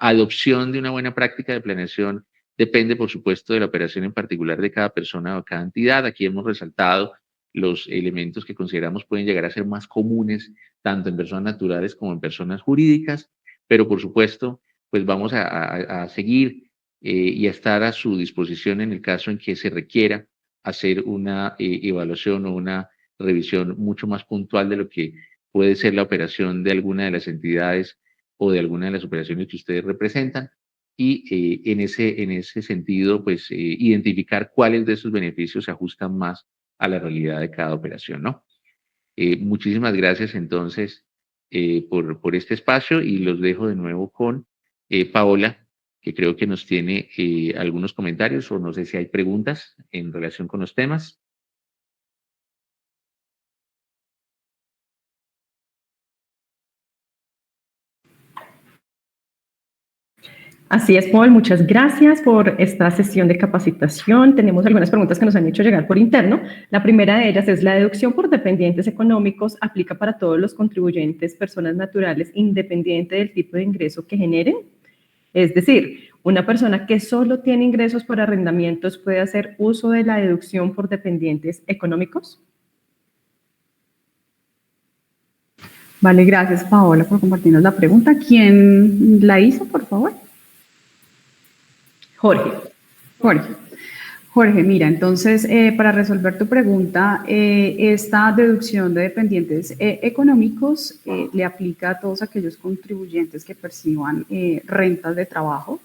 adopción de una buena práctica de planeación depende, por supuesto, de la operación en particular de cada persona o cada entidad. Aquí hemos resaltado los elementos que consideramos pueden llegar a ser más comunes tanto en personas naturales como en personas jurídicas, pero por supuesto, pues vamos a seguir y a estar a su disposición en el caso en que se requiera hacer una evaluación o una revisión mucho más puntual de lo que puede ser la operación de alguna de las entidades o de alguna de las operaciones que ustedes representan, y en ese sentido, pues identificar cuáles de esos beneficios se ajustan más a la realidad de cada operación, ¿no? Muchísimas gracias entonces por este espacio, y los dejo de nuevo con Paola, que creo que nos tiene algunos comentarios, o no sé si hay preguntas en relación con los temas. Así es, Paul, muchas gracias por esta sesión de capacitación. Tenemos algunas preguntas que nos han hecho llegar por interno. La primera de ellas es: ¿la deducción por dependientes económicos aplica para todos los contribuyentes, personas naturales, independiente del tipo de ingreso que generen? Es decir, una persona que solo tiene ingresos por arrendamientos puede hacer uso de la deducción por dependientes económicos. Vale, gracias Paola por compartirnos la pregunta. ¿Quién la hizo, por favor? Jorge. Jorge, mira, entonces, para resolver tu pregunta, esta deducción de dependientes económicos le aplica a todos aquellos contribuyentes que perciban rentas de trabajo,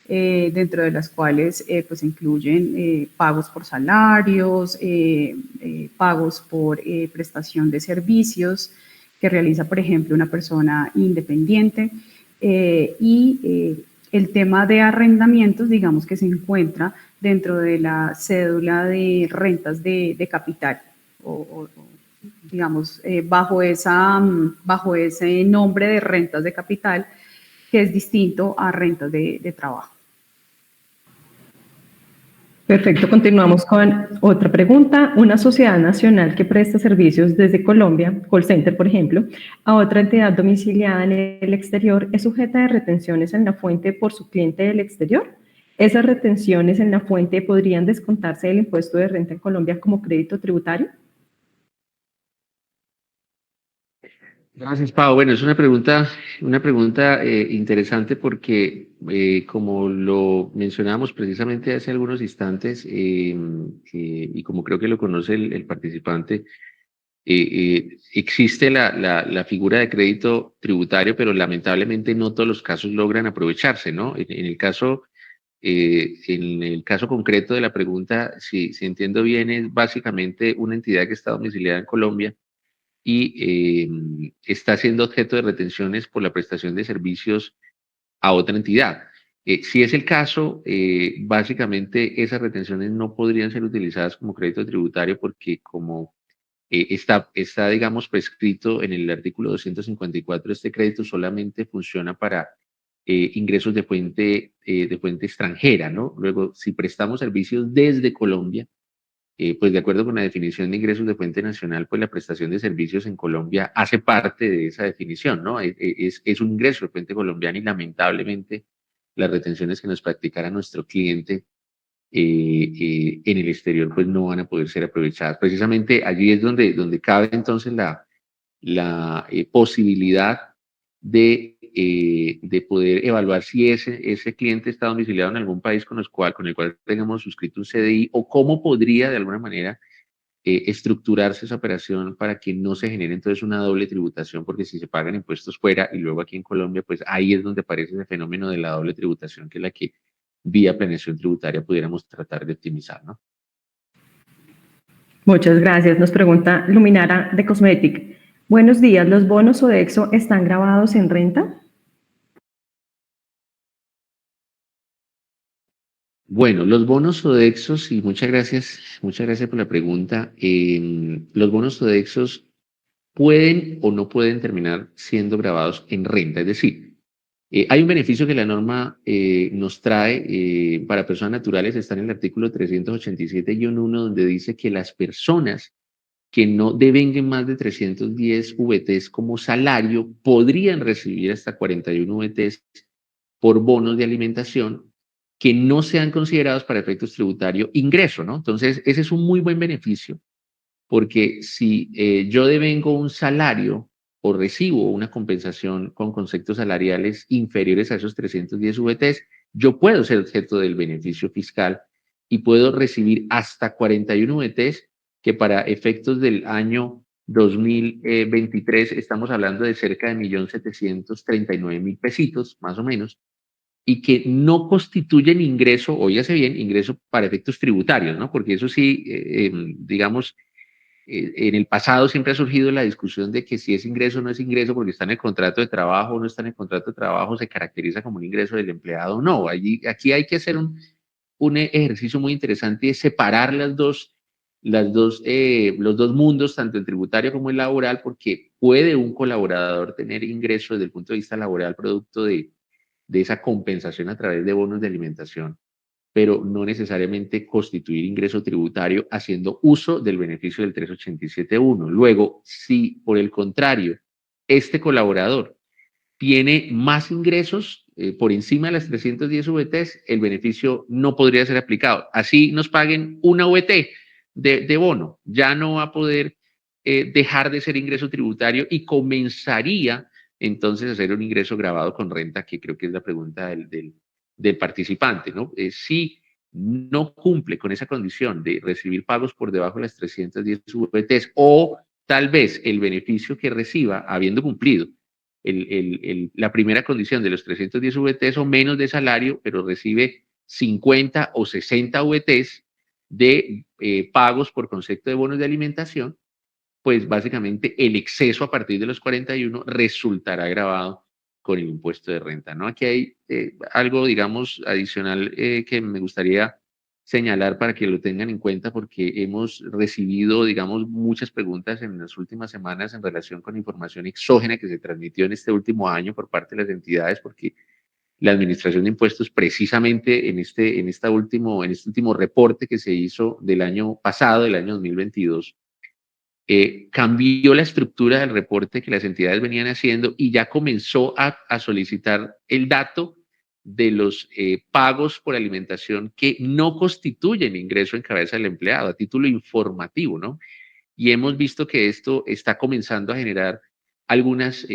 dentro de las cuales pues incluyen pagos por salarios, pagos por prestación de servicios que realiza, por ejemplo, una persona independiente, el tema de arrendamientos, digamos que se encuentra dentro de la cédula de rentas de capital, digamos, bajo ese nombre de rentas de capital, que es distinto a rentas de trabajo. Perfecto, continuamos con otra pregunta. Una sociedad nacional que presta servicios desde Colombia, call center por ejemplo, a otra entidad domiciliada en el exterior, ¿es sujeta de retenciones en la fuente por su cliente del exterior? ¿Esas retenciones en la fuente podrían descontarse del impuesto de renta en Colombia como crédito tributario? Gracias, Pau. Bueno, es una pregunta interesante porque, como lo mencionábamos precisamente hace algunos instantes, y como creo que lo conoce el participante, existe la figura de crédito tributario, pero lamentablemente no todos los casos logran aprovecharse, ¿no? En el caso concreto de la pregunta, si entiendo bien, es básicamente una entidad que está domiciliada en Colombia y está siendo objeto de retenciones por la prestación de servicios a otra entidad. Si es el caso, básicamente esas retenciones no podrían ser utilizadas como crédito tributario porque como está, digamos, prescrito en el artículo 254, este crédito solamente funciona para ingresos de fuente extranjera, ¿no? Luego, si prestamos servicios desde Colombia, pues de acuerdo con la definición de ingresos de fuente nacional, pues la prestación de servicios en Colombia hace parte de esa definición, ¿no? Es un ingreso de fuente colombiana y lamentablemente las retenciones que nos practicara nuestro cliente en el exterior pues no van a poder ser aprovechadas. Precisamente allí es donde cabe entonces la posibilidad de poder evaluar si ese cliente está domiciliado en algún país con el cual tengamos suscrito un CDI o cómo podría de alguna manera estructurarse esa operación para que no se genere entonces una doble tributación, porque si se pagan impuestos fuera y luego aquí en Colombia, pues ahí es donde aparece ese fenómeno de la doble tributación, que es la que vía planeación tributaria pudiéramos tratar de optimizar, ¿no? Muchas gracias. Nos pregunta Luminara de Cosmetic. Buenos días, ¿los bonos Sodexo están grabados en renta? Bueno, los bonos Sodexos, y muchas gracias por la pregunta. Los bonos Sodexos pueden o no pueden terminar siendo grabados en renta, es decir, hay un beneficio que la norma nos trae para personas naturales, está en el artículo 387-1, donde dice que las personas que no devenguen más de 310 VTs como salario podrían recibir hasta 41 VTs por bonos de alimentación que no sean considerados para efectos tributarios ingreso, ¿no? Entonces, ese es un muy buen beneficio, porque si yo devengo un salario o recibo una compensación con conceptos salariales inferiores a esos 310 VTs, yo puedo ser objeto del beneficio fiscal y puedo recibir hasta 41 VTs, que para efectos del año 2023 estamos hablando de cerca de 1.739.000 pesitos, más o menos, y que no constituyen ingreso, óyase bien, ingreso para efectos tributarios, ¿no? Porque eso sí, digamos, en el pasado siempre ha surgido la discusión de que si es ingreso o no es ingreso, porque está en el contrato de trabajo o no está en el contrato de trabajo, se caracteriza como un ingreso del empleado o no. Aquí hay que hacer un ejercicio muy interesante de separar los dos mundos, tanto el tributario como el laboral, porque puede un colaborador tener ingreso desde el punto de vista laboral producto de esa compensación a través de bonos de alimentación, pero no necesariamente constituir ingreso tributario haciendo uso del beneficio del 387.1. Luego, si por el contrario, este colaborador tiene más ingresos por encima de las 310 VTs, el beneficio no podría ser aplicado. Así nos paguen una VT de bono, ya no va a poder dejar de ser ingreso tributario y comenzaría entonces a ser un ingreso grabado con renta, que creo que es la pregunta del participante, ¿no? Si no cumple con esa condición de recibir pagos por debajo de las 310 VTs o tal vez el beneficio que reciba habiendo cumplido la primera condición de los 310 VTs o menos de salario, pero recibe 50 o 60 VTs de pagos por concepto de bonos de alimentación, pues básicamente el exceso a partir de los 41 resultará grabado con el impuesto de renta, ¿no? Aquí hay algo, digamos, adicional que me gustaría señalar para que lo tengan en cuenta, porque hemos recibido, digamos, muchas preguntas en las últimas semanas en relación con información exógena que se transmitió en este último año por parte de las entidades, porque la Administración de Impuestos precisamente en este último reporte que se hizo del año pasado, del año 2022, cambió la estructura del reporte que las entidades venían haciendo y ya comenzó a solicitar el dato de los pagos por alimentación que no constituyen ingreso en cabeza del empleado, a título informativo, ¿no? Y hemos visto que esto está comenzando a generar algunas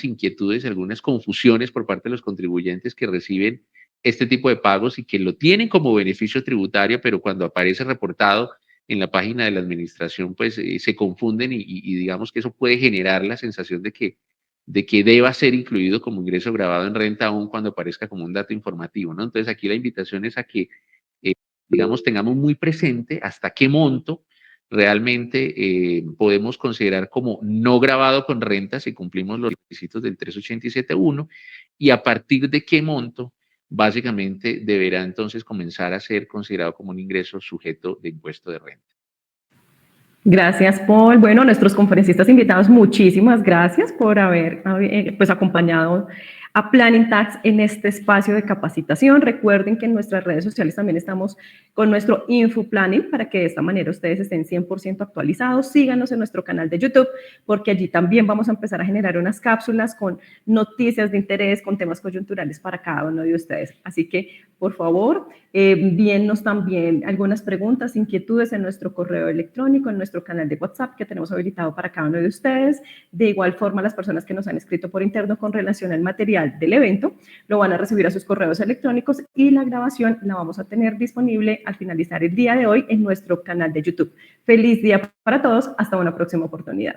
inquietudes, algunas confusiones por parte de los contribuyentes que reciben este tipo de pagos y que lo tienen como beneficio tributario, pero cuando aparece reportado en la página de la administración, pues se confunden y digamos que eso puede generar la sensación de que deba ser incluido como ingreso grabado en renta aún cuando aparezca como un dato informativo, ¿no? Entonces aquí la invitación es a que, digamos, tengamos muy presente hasta qué monto realmente podemos considerar como no grabado con renta si cumplimos los requisitos del 387.1 y a partir de qué monto básicamente deberá entonces comenzar a ser considerado como un ingreso sujeto de impuesto de renta. Gracias, Paul. Bueno, nuestros conferencistas invitados, muchísimas gracias por haber pues, acompañado a Planning Tax en este espacio de capacitación. Recuerden que en nuestras redes sociales también estamos con nuestro Info Planning para que de esta manera ustedes estén 100% actualizados. Síganos en nuestro canal de YouTube porque allí también vamos a empezar a generar unas cápsulas con noticias de interés, con temas coyunturales para cada uno de ustedes. Así que, por favor, envíennos también algunas preguntas, inquietudes en nuestro correo electrónico, en nuestro canal de WhatsApp que tenemos habilitado para cada uno de ustedes. De igual forma, las personas que nos han escrito por interno con relación al material del evento lo van a recibir a sus correos electrónicos y la grabación la vamos a tener disponible al finalizar el día de hoy en nuestro canal de YouTube. Feliz día para todos, hasta una próxima oportunidad.